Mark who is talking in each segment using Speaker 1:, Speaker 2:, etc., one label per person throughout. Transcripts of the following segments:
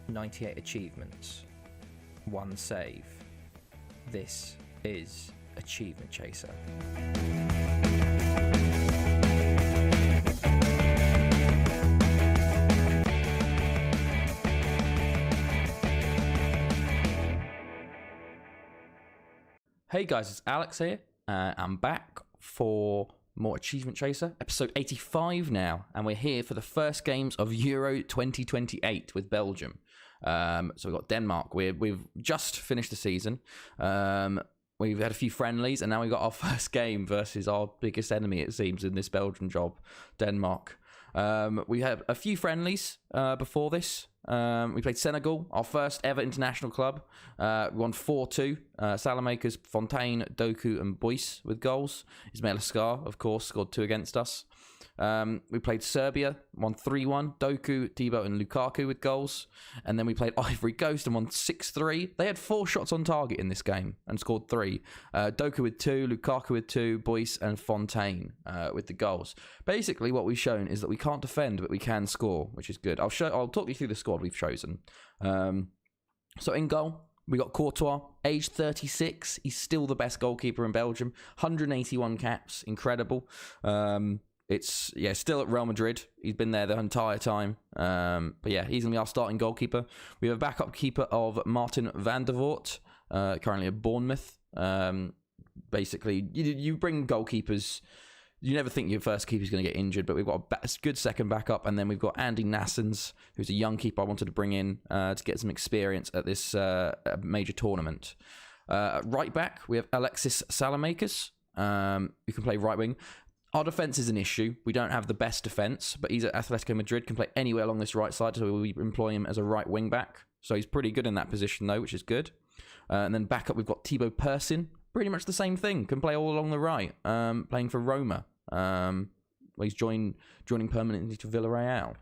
Speaker 1: 98 achievements, 1 save. This is Achievement Chaser. Hey guys, it's Alex here. I'm back for more Achievement Chaser, episode 85 now, and we're here for the first games of Euro 2028 with Belgium. So we've got Denmark. We've just finished the season. We've had a few friendlies, and now we've got our first game versus our biggest enemy, it seems, in this Belgian job, Denmark. We had a few friendlies before this. We played Senegal, our first ever international club. We won 4-2. Salamakers, Fontaine, Doku and Boyce with goals. Ismail Ascar, of course, scored 2 against us. We played Serbia, won 3-1. Doku, Debo and Lukaku with goals. And then we played Ivory Coast and won 6-3. They had 4 shots on target in this game and scored 3. Doku with 2, Lukaku with 2, Boyce and Fontaine with the goals. Basically, what we've shown is that we can't defend, but we can score, which is good. I'll talk you through the squad we've chosen. So in goal, we got Courtois, age 36. He's still the best goalkeeper in Belgium. 181 caps, incredible. It's still at Real Madrid. He's been there the entire time. But yeah, he's going to be our starting goalkeeper. We have a backup keeper of Martin van der Voort, currently at Bournemouth. Basically, you bring goalkeepers. You never think your first keeper's going to get injured, but we've got a good second backup, and then we've got Andy Nassens, who's a young keeper I wanted to bring in to get some experience at this major tournament. Right back, we have Alexis Salamakers, who can play right wing. Our defence is an issue. We don't have the best defence, but he's at Atletico Madrid, can play anywhere along this right side, so we employ him as a right wing back. So he's pretty good in that position, though, which is good. And then back up, we've got Thibaut Persin. Pretty much the same thing. Can play all along the right, playing for Roma. He's joining permanently to Villarreal.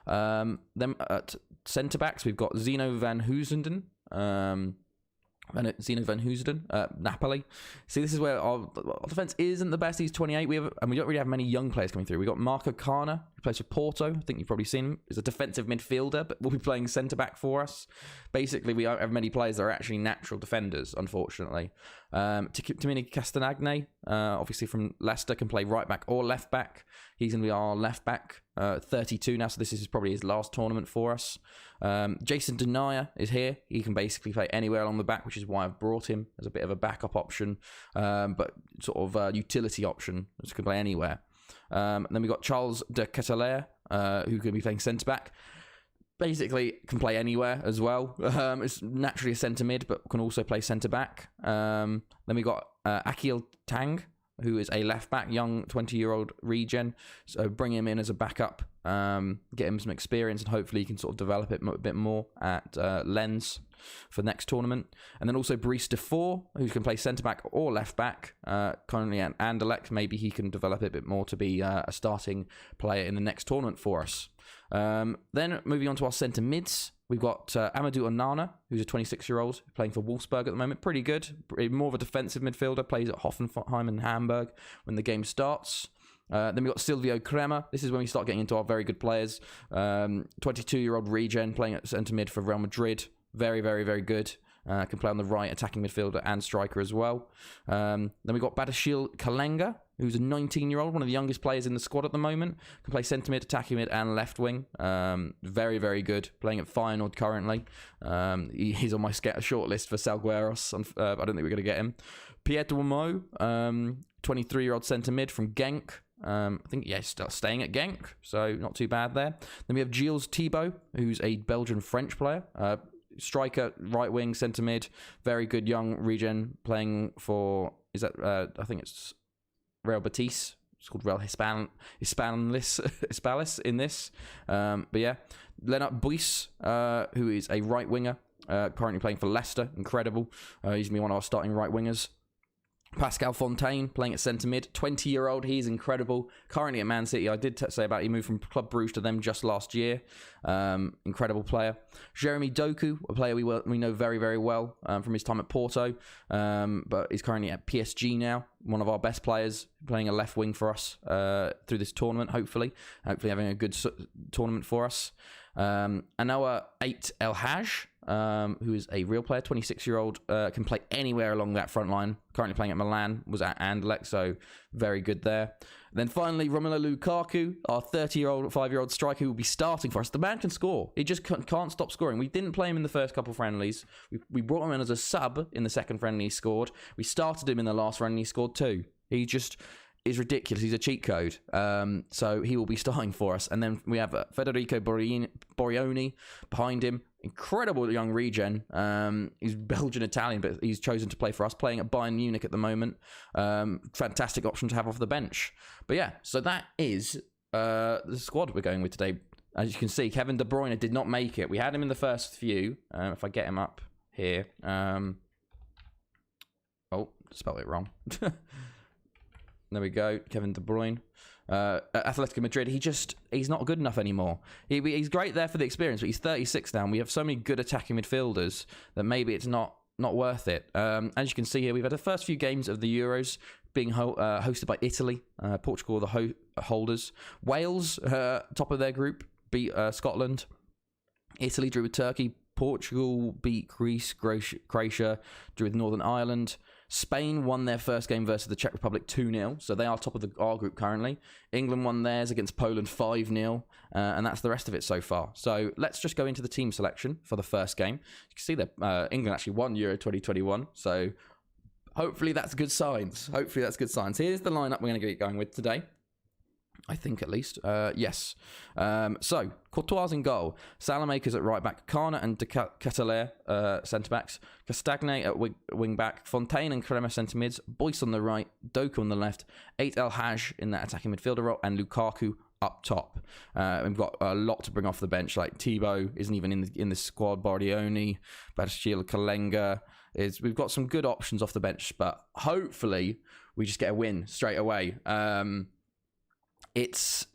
Speaker 1: Then at centre-backs, we've got Zeno van Hoosenden. Napoli. See, this is where our defence isn't the best. He's 28. We don't really have many young players coming through. We've got Marco Cana, who plays for Porto. I think you've probably seen him. He's a defensive midfielder, but will be playing centre-back for us. Basically, we don't have many players that are actually natural defenders, unfortunately. Dominic Castagne, obviously from Leicester, can play right-back or left-back. He's going to be our left-back. 32 now, so this is probably his last tournament for us. Jason Denayer is here. He can basically play anywhere along the back, which is why I've brought him as a bit of a backup option, but sort of a utility option. He can play anywhere. And then we've got Charles de Ketelaere, who can be playing centre-back. Basically, can play anywhere as well. It's naturally a centre mid, but can also play centre back. Then we got Akil Tang, who is a left back, young 20-year-old regen. So bring him in as a backup, get him some experience, and hopefully he can sort of develop it a bit more at Lens for the next tournament. And then also Brice Defour, who can play centre back or left back, currently at Anderlecht. Maybe he can develop it a bit more to be a starting player in the next tournament for us. Then moving on to our centre mids, we've got Amadou Onana, who's a 26-year-old playing for Wolfsburg at the moment. Pretty good. More of a defensive midfielder. Plays at Hoffenheim and Hamburg when the game starts. Then we've got Silvio Kremer. This is when we start getting into our very good players. 22-year-old regen playing at centre mid for Real Madrid. Very, very, very good. Can play on the right, attacking midfielder and striker as well. Then we've got Badashil Kalenga, who's a 19-year-old, one of the youngest players in the squad at the moment. Can play centre mid, attacking mid and left wing. Very, very good. Playing at Feyenoord currently. He's on my shortlist for Salgueiros. I don't think we're going to get him. Pietro Mo, 23-year-old centre mid from Genk. I think, he's still staying at Genk, so not too bad there. Then we have Gilles Thibault, who's a Belgian-French player. Striker, right wing, centre mid, very good young regen playing for, I think it's Real Betis. It's called Real Hispalis in this. But yeah, Lennart Boyce, who is a right winger, currently playing for Leicester. Incredible. He's going to be one of our starting right wingers. Pascal Fontaine playing at centre mid, 20-year-old. He's incredible. Currently at Man City. I did say about he moved from Club Brugge to them just last year. Incredible player. Jeremy Doku, a player we know very, very well from his time at Porto, but he's currently at PSG now. One of our best players, playing a left wing for us through this tournament, hopefully having a good tournament for us. Anoa 8 El Haj, who is a real player, 26-year-old, can play anywhere along that front line. Currently playing at Milan, was at Anderlecht, so very good there. Then finally, Romelu Lukaku, our 5-year-old striker, who will be starting for us. The man can score. He just can't stop scoring. We didn't play him in the first couple friendlies. We brought him in as a sub in the second friendly he scored. We started him in the last friendly he scored 2. He just is ridiculous. He's a cheat code. So he will be starting for us. And then we have Federico Borioni behind him. Incredible young regen. He's Belgian-Italian, but he's chosen to play for us, playing at Bayern Munich at the moment. Fantastic option to have off the bench. But yeah, so that is the squad we're going with today. As you can see, Kevin De Bruyne did not make it. We had him in the first few. If I get him up here. Oh, spelled it wrong. There we go, Kevin De Bruyne. At Atletico Madrid, he's not good enough anymore. He's great there for the experience, but he's 36 now, and we have so many good attacking midfielders that maybe it's not worth it. As you can see here, we've had the first few games of the Euros being hosted by Italy. Portugal are the holders. Wales, top of their group, beat Scotland. Italy drew with Turkey. Portugal beat Greece. Croatia drew with Northern Ireland. Spain won their first game versus the Czech Republic 2-0, so they are top of our group currently. England won theirs against Poland 5-0, and that's the rest of it so far. So let's just go into the team selection for the first game. You can see that England actually won Euro 2021, so hopefully that's good signs. Here's the lineup we're going to get going with today. I think at least. Yes. So, Courtois in goal. Salamakers at right back. Kana and De Ketelaere, centre backs. Castagne at wing back. Fontaine and Crema centre mids. Boyce on the right. Doku on the left. 8 El Haj in that attacking midfielder role. And Lukaku up top. We've got a lot to bring off the bench. Like Thibaut isn't even in the squad. Bardioni, Bastille Kalenga. We've got some good options off the bench, but hopefully we just get a win straight away. It's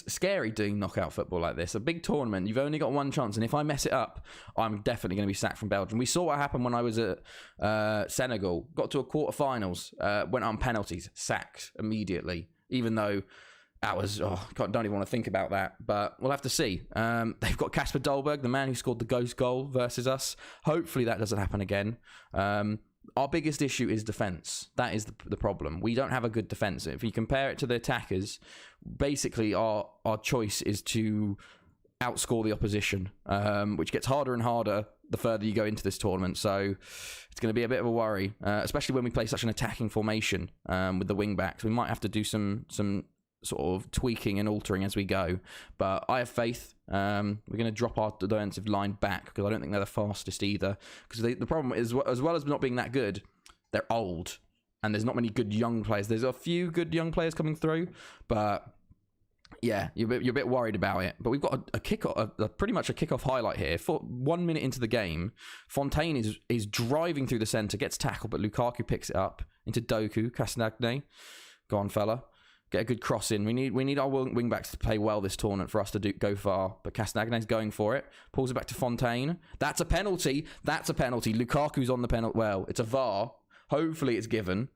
Speaker 1: scary doing knockout football like this. A big tournament, you've only got one chance, and if I mess it up, I'm definitely going to be sacked from Belgium. We saw what happened when I was at Senegal. Got to a quarterfinals, went on penalties, sacked immediately. Even though that was, don't even want to think about that. But we'll have to see. They've got Kasper Dolberg, the man who scored the ghost goal versus us. Hopefully that doesn't happen again. Our biggest issue is defence. That is the problem. We don't have a good defence. If you compare it to the attackers, basically our choice is to outscore the opposition, which gets harder and harder the further you go into this tournament. So it's going to be a bit of a worry, especially when we play such an attacking formation with the wing backs. We might have to do some sort of tweaking and altering as we go, but I have faith. We're going to drop our defensive line back because I don't think they're the fastest either, because the problem is, as well as not being that good, they're old and there's not many good young players. There's a few good young players coming through, but yeah, you're a bit worried about it. But we've got a kickoff, pretty much a kickoff highlight here. For 1 minute into the game, Fontaine is driving through the centre, gets tackled, but Lukaku picks it up into Doku. Castagne, go on, fella. Get a good cross in. We need our wing backs to play well this tournament for us to go far. But Castagne's going for it. Pulls it back to Fontaine. That's a penalty. Lukaku's on the penalty. Well, it's a VAR. Hopefully it's given.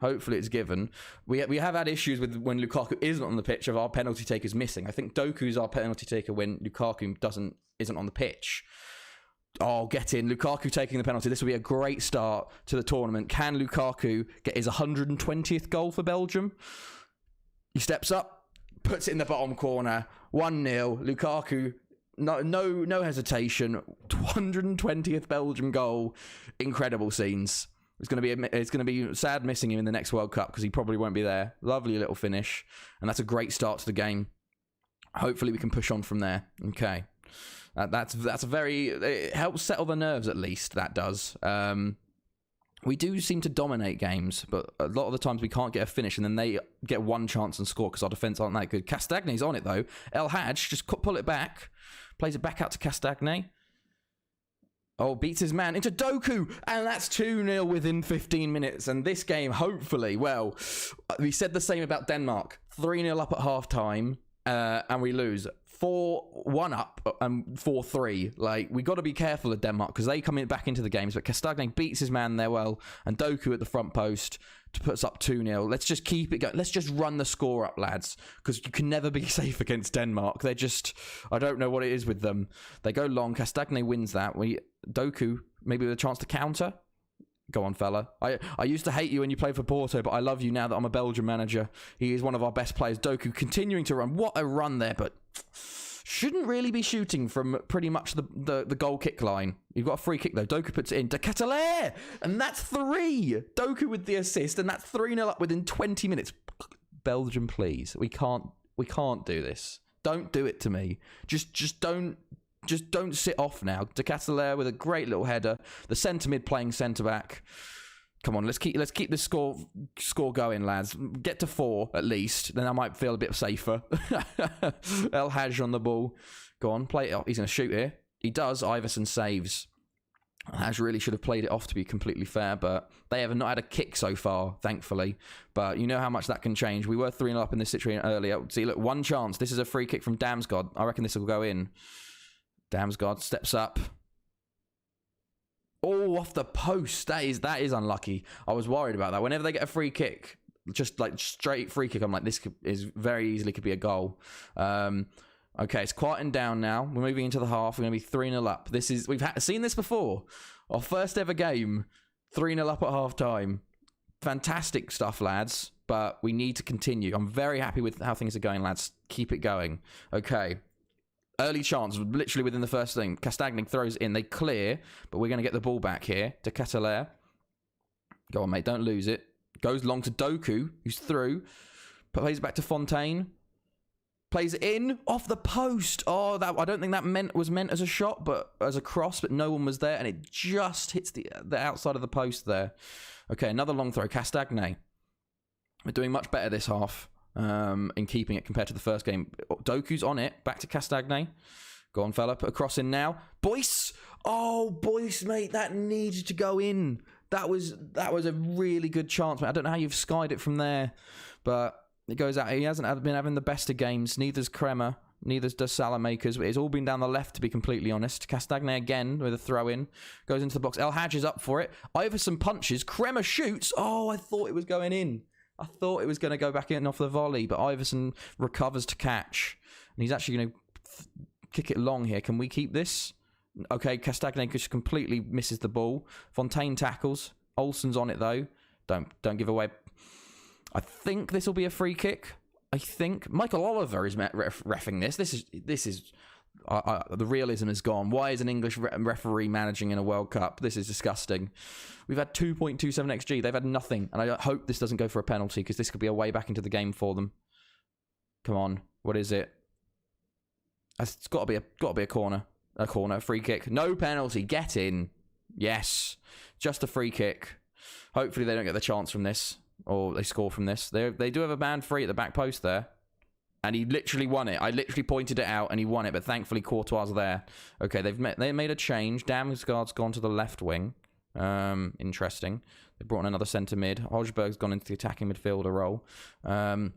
Speaker 1: We have had issues with when Lukaku isn't on the pitch of our penalty takers missing. I think Doku's our penalty taker when Lukaku isn't on the pitch. Oh, get in. Lukaku taking the penalty. This will be a great start to the tournament. Can Lukaku get his 120th goal for Belgium? He steps up, puts it in the bottom corner, 1-0. Lukaku, no hesitation. 120th Belgium goal. Incredible scenes. It's going to be sad missing him in the next World Cup because he probably won't be there. Lovely little finish, and that's a great start to the game. Hopefully we can push on from there. Okay, that's a very. It helps settle the nerves at least. That does. We do seem to dominate games, but a lot of the times we can't get a finish, and then they get one chance and score because our defence aren't that good. Castagne's on it, though. El Haj just pull it back, plays it back out to Castagne. Oh, beats his man into Doku, and that's 2-0 within 15 minutes. And this game, hopefully, well, we said the same about Denmark. 3-0 up at half-time. and we lose 4-1 up and 4-3. Like, we got to be careful of Denmark because they come back into the games. But Castagne beats his man there well, and Doku at the front post to put us up 2-0. Let's just keep it going. Let's just run the score up, lads, because you can never be safe against Denmark. They're just, I don't know what it is with them. They go long. Castagne wins that. Doku maybe with a chance to counter. Go on, fella. I used to hate you when you played for Porto, but I love you now that I'm a Belgian manager. He is one of our best players. Doku continuing to run. What a run there, but shouldn't really be shooting from pretty much the goal kick line. You've got a free kick, though. Doku puts it in. De Ketelaere! And that's 3! Doku with the assist, and that's 3-0 up within 20 minutes. Belgium, please. We can't do this. Don't do it to me. Just don't sit off now. De Ketelaere with a great little header. The centre mid playing centre back. Come on, let's keep the score going, lads. Get to 4 at least. Then I might feel a bit safer. El Hadj on the ball. Go on, play it off. He's going to shoot here. He does. Iverson saves. El Hadj really should have played it off, to be completely fair, but they have not had a kick so far, thankfully. But you know how much that can change. We were 3-0 up in this situation earlier. See, look, one chance. This is a free kick from Damsgaard. I reckon this will go in. Damsgaard steps up. Oh, off the post. That is unlucky. I was worried about that. Whenever they get a free kick, just like straight free kick, I'm like, this is very easily could be a goal. Okay, it's quieting down now. We're moving into the half. We're going to be 3-0 up. We've seen this before. Our first ever game, 3-0 up at half time. Fantastic stuff, lads. But we need to continue. I'm very happy with how things are going, lads. Keep it going. Okay. Early chance, literally within the first thing. Castagne throws in. They clear, but we're going to get the ball back here to Ketelaere. Go on, mate. Don't lose it. Goes long to Doku, who's through. Plays back to Fontaine. Plays it in. Off the post. Oh, I don't think that was meant as a shot, but as a cross, but no one was there, and it just hits the outside of the post there. Okay, another long throw. Castagne. We're doing much better this half. In keeping it compared to the first game. Doku's on it. Back to Castagne. Go on, fella. Put a cross in now. Boyce! Oh, Boyce, mate. That needed to go in. That was a really good chance, mate. I don't know how you've skied it from there, but it goes out. He hasn't been having the best of games. Neither's Kremer. Neither does Salamakers. It's all been down the left, to be completely honest. Castagne again with a throw-in. Goes into the box. El Hadj is up for it. Iverson punches. Kremer shoots. Oh, I thought it was going in. I thought it was going to go back in off the volley, but Iverson recovers to catch. And he's actually going to kick it long here. Can we keep this? Okay, Castagne just completely misses the ball. Fontaine tackles. Olsen's on it, though. Don't give away. I think this will be a free kick. I think. Michael Oliver is reffing this. This is the realism is gone. Why is an English referee managing in a World Cup? This is disgusting. We've had 2.27 XG. They've had nothing. And I hope this doesn't go for a penalty because this could be a way back into the game for them. Come on. What is it? It's got to be a corner. A free kick. No penalty. Get in. Yes. Just a free kick. Hopefully they don't get the chance from this. Or they score from this. They do have a man free at the back post there. And he literally won it. I literally pointed it out and he won it, but thankfully Courtois is there. Okay, they made a change. Damsgaard's gone to the left wing. Interesting. They brought in another centre mid. Hojberg's gone into the attacking midfielder role. I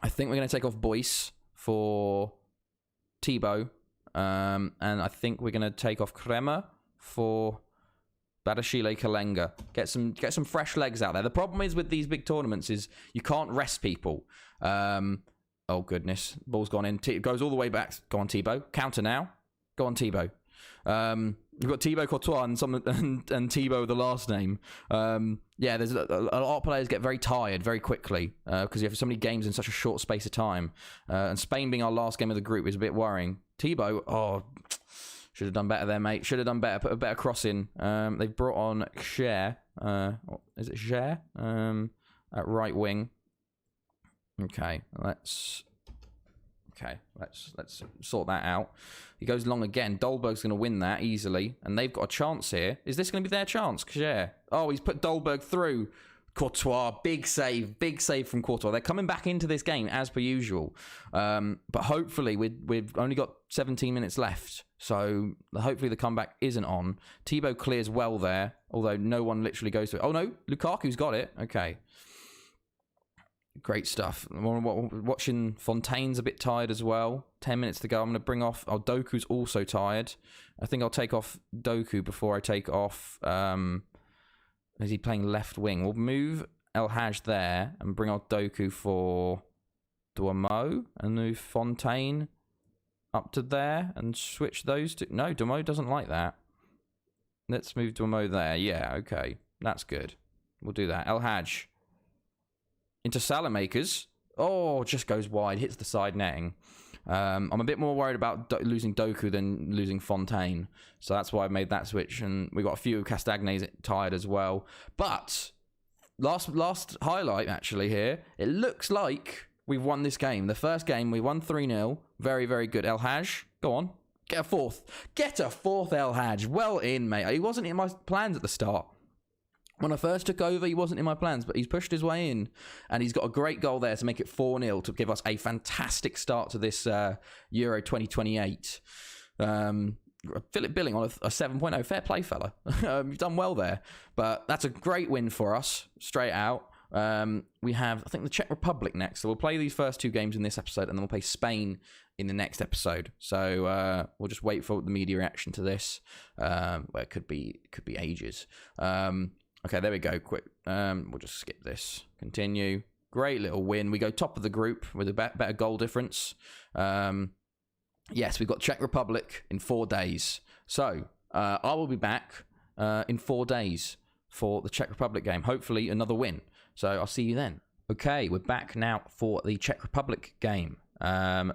Speaker 1: think we're going to take off Boyce for Thibaut. And I think we're going to take off Kremer for Badashile Kalenga. Get some fresh legs out there. The problem is with these big tournaments is you can't rest people. Oh, goodness. Ball's gone in. Goes all the way back. Go on, Thibaut. Counter now. Go on, Thibaut. You've got Thibaut Courtois and Thibaut with the last name. Yeah, there's a lot of players get very tired very quickly because you have so many games in such a short space of time. And Spain being our last game of the group is a bit worrying. Thibaut, should have done better there, mate. Should have done better. Put a better cross in. They've brought on Cher. Is it Cher? At right wing. Okay, let's sort that out. He goes long again. Dolberg's going to win that easily, and they've got a chance here. Is this going to be their chance? Yeah. Oh, he's put Dolberg through. Courtois, big save from Courtois. They're coming back into this game as per usual, but hopefully we've only got 17 minutes left, so hopefully the comeback isn't on. Thibaut clears well there, although no one literally goes to it. Oh no, Lukaku's got it. Okay. Great stuff. Watching Fontaine's a bit tired as well. 10 minutes to go. I'm going to bring off... Oh, Doku's also tired. I think I'll take off Doku before I take off... is he playing left wing? We'll move El Haj there and bring off Doku for Duamo and move Fontaine up to there and switch those two. No, Duamo doesn't like that. Let's move Duamo there. Yeah, okay. That's good. We'll do that. El Haj into Salamakers. Oh, just goes wide. Hits the side netting. I'm a bit more worried about losing Doku than losing Fontaine. So that's why I made that switch. And we got a few Castagnes tired as well. But last highlight, actually, here. It looks like we've won this game. The first game, we won 3-0. Very, very good. El Haj, go on. Get a fourth. Get a fourth, El Haj. Well in, mate. He wasn't in my plans at the start. When I first took over, he wasn't in my plans, but he's pushed his way in, and he's got a great goal there to make it 4-0 to give us a fantastic start to this Euro 2028. Philip Billing on a 7.0. Fair play, fella. You've done well there. But that's a great win for us, straight out. We have, I think, the Czech Republic next. So we'll play these first two games in this episode, and then we'll play Spain in the next episode. So we'll just wait for the media reaction to this. Well, it could be ages. Okay, there we go. Quick. We'll just skip this. Continue. Great little win. We go top of the group with a better goal difference. Yes, we've got Czech Republic in 4 days. So I will be back in 4 days for the Czech Republic game. Hopefully another win. So I'll see you then. Okay, we're back now for the Czech Republic game. In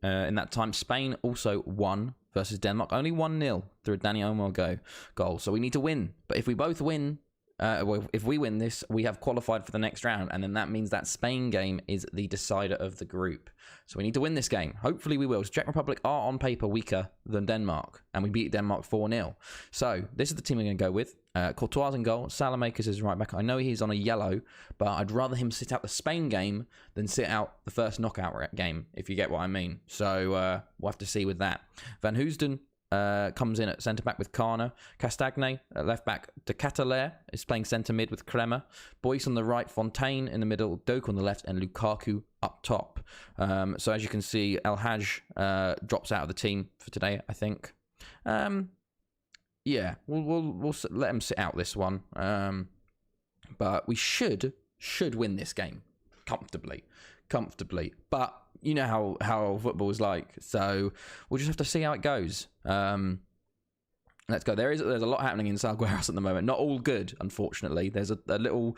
Speaker 1: that time, Spain also won versus Denmark. Only 1-0 through a Dani Olmo goal. So we need to win. But if we both win, if we win this, we have qualified for the next round. And then that means that Spain game is the decider of the group. So we need to win this game. Hopefully we will. Czech Republic are on paper weaker than Denmark. And we beat Denmark 4-0. So this is the team we're going to go with. Courtois in goal. Salamakers is right back. I know he's on a yellow, but I'd rather him sit out the Spain game than sit out the first knockout game, if you get what I mean. So we'll have to see with that. Van Hoosden comes in at centre-back with Kana. Castagne at left-back. De Catalaire is playing centre-mid with Kremer. Boyce on the right. Fontaine in the middle. Doku on the left. And Lukaku up top. So as you can see, El Haj drops out of the team for today, I think. Yeah, we'll let him sit out this one. But we should win this game comfortably. But you know how football is like, so we'll just have to see how it goes. Let's go. There's a lot happening in Salgueiros at the moment. Not all good, unfortunately. There's a little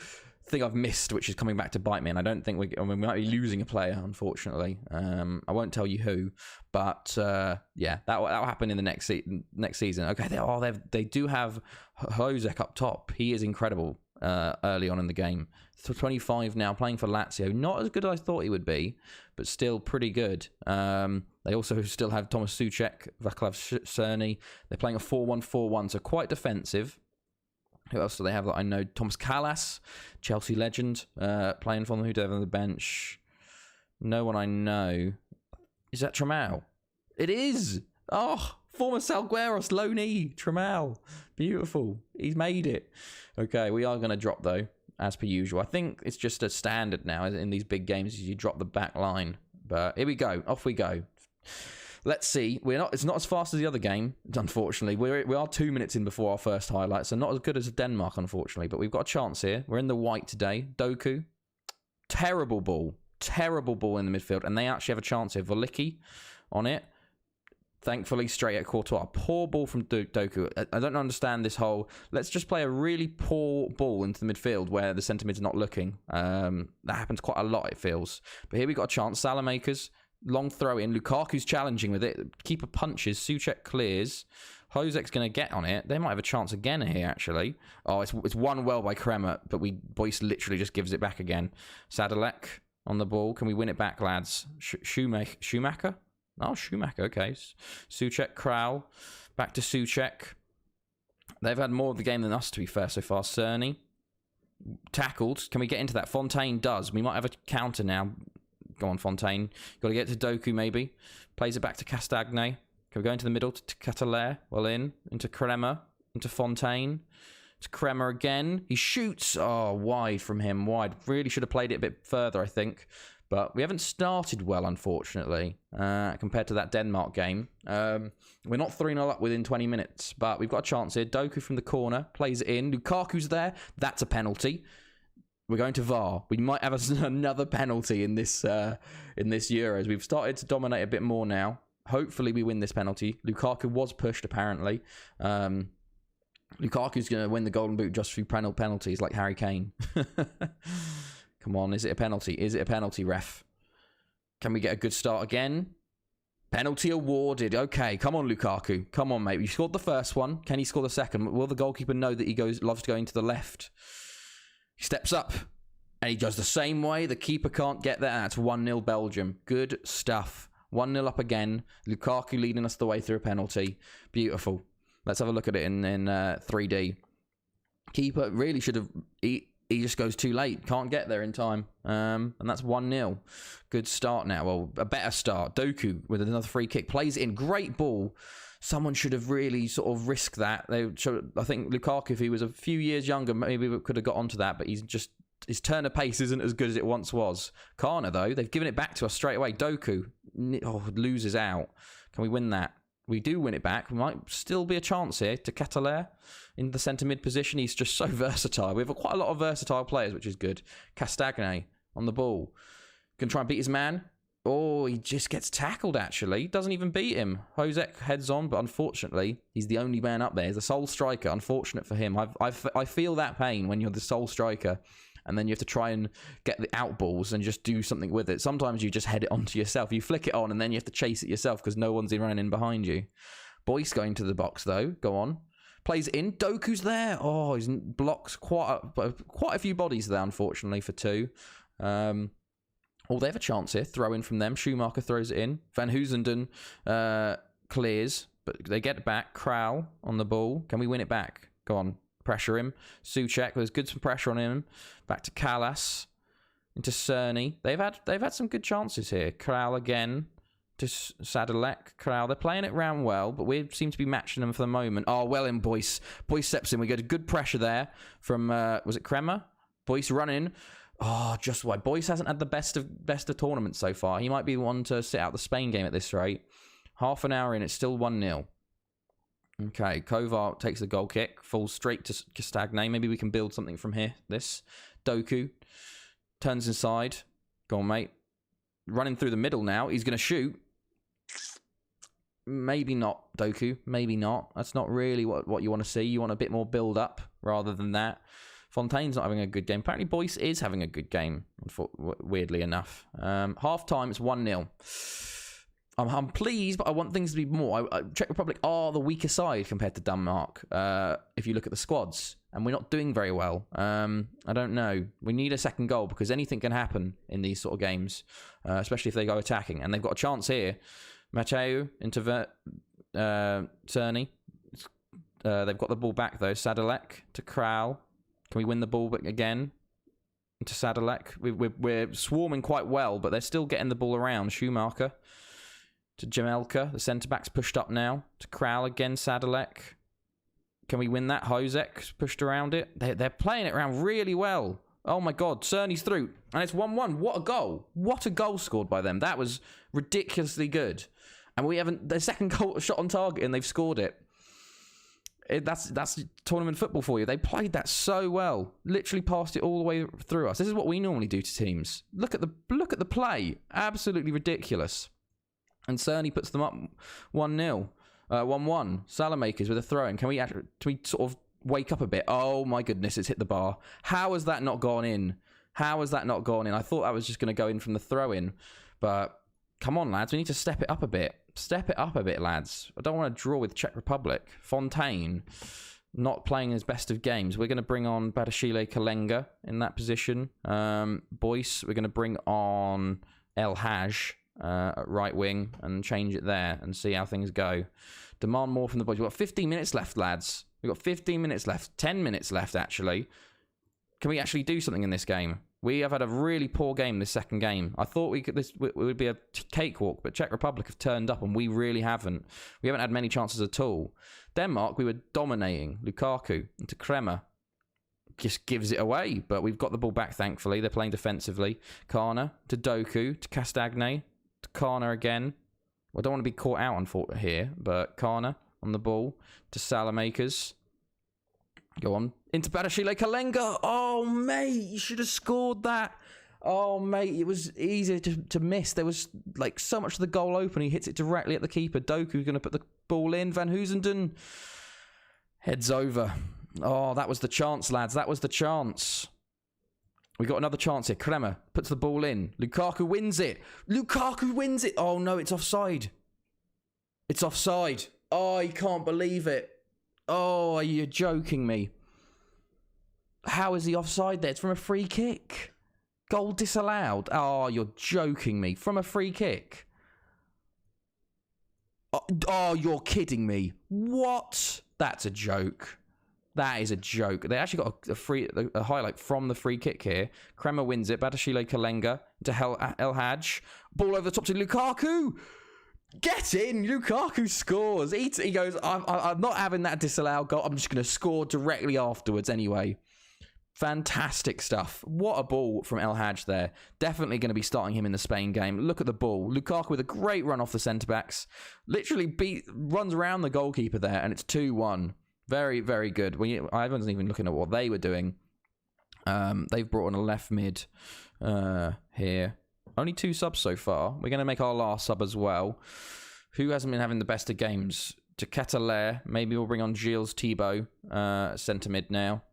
Speaker 1: thing I've missed, which is coming back to bite me, and I don't think we might be losing a player, unfortunately. I won't tell you who, but yeah, that'll happen in the next season. Okay, they do have Hozek up top. He is incredible early on in the game. 25 now, playing for Lazio. Not as good as I thought he would be, but still pretty good. They also still have Thomas Souček, Vaclav Cerny. They're playing a 4-1-4-1, so quite defensive. Who else do they have that I know? Thomas Callas, Chelsea legend, playing for them. Who do they have on the bench? No one I know. Is that Tramal? It is! Oh, former Salgueiros loanee, Tramal. Beautiful. He's made it. Okay, we are going to drop, though, as per usual. I think it's just a standard now in these big games. You drop the back line. But here we go. Off we go. Let's see. It's not as fast as the other game, unfortunately. We are 2 minutes in before our first highlight, so not as good as Denmark, unfortunately. But we've got a chance here. We're in the white today. Doku. Terrible ball in the midfield. And they actually have a chance here. Velicki on it. Thankfully, straight at Courtois. Poor ball from Doku. I don't understand this whole... Let's just play a really poor ball into the midfield where the centre mid's not looking. That happens quite a lot, it feels. But here we got a chance. Salamakers. Long throw in. Lukaku's challenging with it. Keeper punches. Souček clears. Hozek's going to get on it. They might have a chance again here, actually. Oh, it's won well by Kremer, but Boyce literally just gives it back again. Sadalek on the ball. Can we win it back, lads? Schumacher? Oh, Schumacher, okay. Souček, Kral. Back to Souček. They've had more of the game than us, to be fair, so far. Cerny. Tackled. Can we get into that? Fontaine does. We might have a counter now. Go on, Fontaine. Got to get to Doku, maybe. Plays it back to Castagne. Can we go into the middle to Catalaire? Well, into Kremer. Into Fontaine. To Kremer again. He shoots. Oh, wide from him. Wide. Really should have played it a bit further, I think. But we haven't started well, unfortunately, compared to that Denmark game. We're not 3-0 up within 20 minutes, but we've got a chance here. Doku from the corner, plays it in. Lukaku's there. That's a penalty. We're going to VAR. We might have another penalty in this Euros. We've started to dominate a bit more now. Hopefully we win this penalty. Lukaku was pushed, apparently. Lukaku's going to win the Golden Boot just through penalties like Harry Kane. Come on, is it a penalty? Is it a penalty, ref? Can we get a good start again? Penalty awarded. Okay, come on, Lukaku. Come on, mate. You scored the first one. Can he score the second? Will the goalkeeper know that he loves going to the left? He steps up, and he does the same way. The keeper can't get there. That's 1-0 Belgium. Good stuff. 1-0 up again. Lukaku leading us the way through a penalty. Beautiful. Let's have a look at it in 3D. Keeper really should have... He just goes too late. Can't get there in time. And that's 1-0. Good start now. Well, a better start. Doku with another free kick. Plays it in. Great ball. Someone should have really sort of risked that. I think Lukaku, if he was a few years younger, maybe we could have got onto that. But his turn of pace isn't as good as it once was. Kana, though, they've given it back to us straight away. Doku loses out. Can we win that? We do win it back. We might still be a chance here to Cataler in the centre mid position. He's just so versatile. We have quite a lot of versatile players, which is good. Castagne on the ball. Can try and beat his man. Oh, he just gets tackled, actually. Doesn't even beat him. Hosek heads on, but unfortunately, he's the only man up there. He's the sole striker. Unfortunate for him. I feel that pain when you're the sole striker. And then you have to try and get the out balls and just do something with it. Sometimes you just head it onto yourself. You flick it on and then you have to chase it yourself because no one's running in behind you. Boyce going to the box, though. Go on. Plays it in. Doku's there. Oh, he's blocks quite a few bodies there, unfortunately, for 2. They have a chance here. Throw in from them. Schumacher throws it in. Van Hoosenden clears, but they get it back. Kral on the ball. Can we win it back? Go on. Pressure him. Souček, there's good some pressure on him. Back to Kallas. Into Cerny. They've had some good chances here. Kral again. To Sadalek. Kral. They're playing it round well, but we seem to be matching them for the moment. Oh, well in Boyce. Boyce steps in. We get a good pressure there from, was it Kremer? Boyce running. Oh, just why. Boyce hasn't had the best of tournaments so far. He might be the one to sit out the Spain game at this rate. Half an hour in, it's still 1-0. Okay, Kovar takes the goal kick, falls straight to Castagne. Maybe we can build something from here. Doku turns inside. Go on, mate. Running through the middle now. He's going to shoot. Maybe not, Doku. Maybe not. That's not really what you want to see. You want a bit more build-up rather than that. Fontaine's not having a good game. Apparently, Boyce is having a good game, weirdly enough. Half-time, it's 1-0. I'm pleased, but I want things to be more. Czech Republic are the weaker side compared to Denmark, if you look at the squads. And we're not doing very well. I don't know. We need a second goal because anything can happen in these sort of games, especially if they go attacking. And they've got a chance here. Mateu into Cerny. They've got the ball back, though. Sadalek to Kral. Can we win the ball again? To Sadalek. We're swarming quite well, but they're still getting the ball around. Schumacher. To Jamelka. The centre-back's pushed up now. To Kral again, Sadalek. Can we win that? Hosek pushed around it. They're playing it around really well. Oh my God, Cerny's through. And it's 1-1. What a goal. What a goal scored by them. That was ridiculously good. And we haven't... Their second goal shot on target and they've scored it. That's tournament football for you. They played that so well. Literally passed it all the way through us. This is what we normally do to teams. Look at the play. Absolutely ridiculous. And Cerny puts them up 1-0. 1-1. Salamakers with a throw-in. Can we sort of wake up a bit? Oh my goodness, it's hit the bar. How has that not gone in? How has that not gone in? I thought that was just going to go in from the throw-in. But come on, lads. We need to step it up a bit. Step it up a bit, lads. I don't want to draw with Czech Republic. Fontaine not playing his best of games. We're going to bring on Badashile Kalenga in that position. Boyce, we're going to bring on El Haj at right wing and change it there and see how things go. Demand more from the boys. We've got 15 minutes left, lads. We've got 15 minutes left. 10 minutes left, actually. Can we actually do something in this game? We have had a really poor game this second game. I thought it would be a cakewalk, but Czech Republic have turned up and we really haven't. We haven't had many chances at all. Denmark, we were dominating. Lukaku into Kremer. just gives it away. But we've got the ball back, thankfully. They're playing defensively. Kana to Doku to Castagne to Kana again. Well, I don't want to be caught out on here, but Kana on the ball to Salamakers. Go on. Into Badashile Kalenga. Oh, mate, you should have scored that. Oh, mate, it was easy to miss. There was, like, so much of the goal open. He hits it directly at the keeper. Doku's going to put the ball in. Van Hoosenden heads over. Oh, that was the chance, lads. That was the chance. We got another chance here. Kremer puts the ball in. Lukaku wins it. Lukaku wins it. Oh, no, it's offside. It's offside. Oh, you can't believe it. Oh, are you joking me? How is he offside there? It's from a free kick. Goal disallowed. Oh, you're joking me. From a free kick. Oh, you're kidding me. What? That's a joke. That is a joke. They actually got a highlight from the free kick here. Kremer wins it. Badashile Kalenga to El Hadj. Ball over the top to Lukaku. Get in! Lukaku scores. He goes, I'm not having that disallowed goal. I'm just going to score directly afterwards anyway. Fantastic stuff. What a ball from El Hadj there. Definitely going to be starting him in the Spain game. Look at the ball. Lukaku with a great run off the centre-backs. Literally runs around the goalkeeper there, and it's 2-1. Very, very good. I wasn't even looking at what they were doing. They've brought on a left mid here. Only 2 subs so far. We're going to make our last sub as well. Who hasn't been having the best of games? To Cataler. Maybe we'll bring on Gilles Thibault, centre mid now.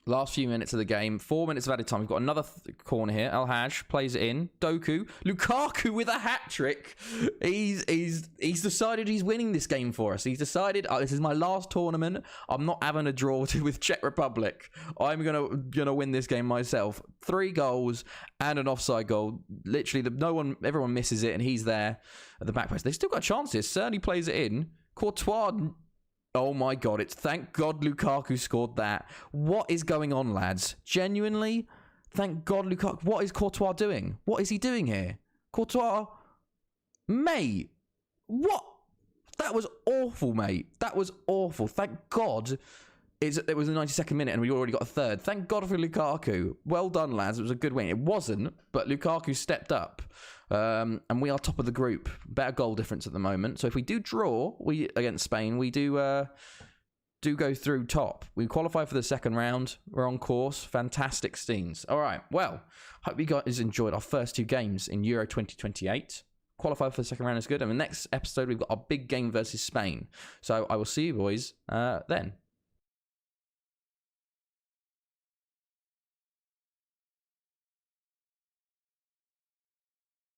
Speaker 1: Last few minutes of the game. 4 minutes of added time. We've got another corner here. El Hadj plays it in. Doku. Lukaku with a hat-trick. He's decided he's winning this game for us. He's decided, this is my last tournament. I'm not having a draw with Czech Republic. I'm gonna win this game myself. 3 goals and an offside goal. Literally, everyone misses it, and he's there at the back post. They've still got chances. Cerny plays it in. Courtois... Oh my God, thank God Lukaku scored that. What is going on, lads? Genuinely, thank God Lukaku. What is Courtois doing? What is he doing here? Courtois, mate, what? That was awful, mate. That was awful. Thank God it was the 92nd minute and we already got a third. Thank God for Lukaku. Well done, lads. It was a good win. It wasn't, but Lukaku stepped up. And we are top of the group. Better goal difference at the moment. So if we do draw against Spain, we do go through top. We qualify for the second round. We're on course. Fantastic scenes. All right. Well, hope you guys enjoyed our first 2 games in Euro 2028. Qualify for the second round is good. And the next episode, we've got our big game versus Spain. So I will see you boys then.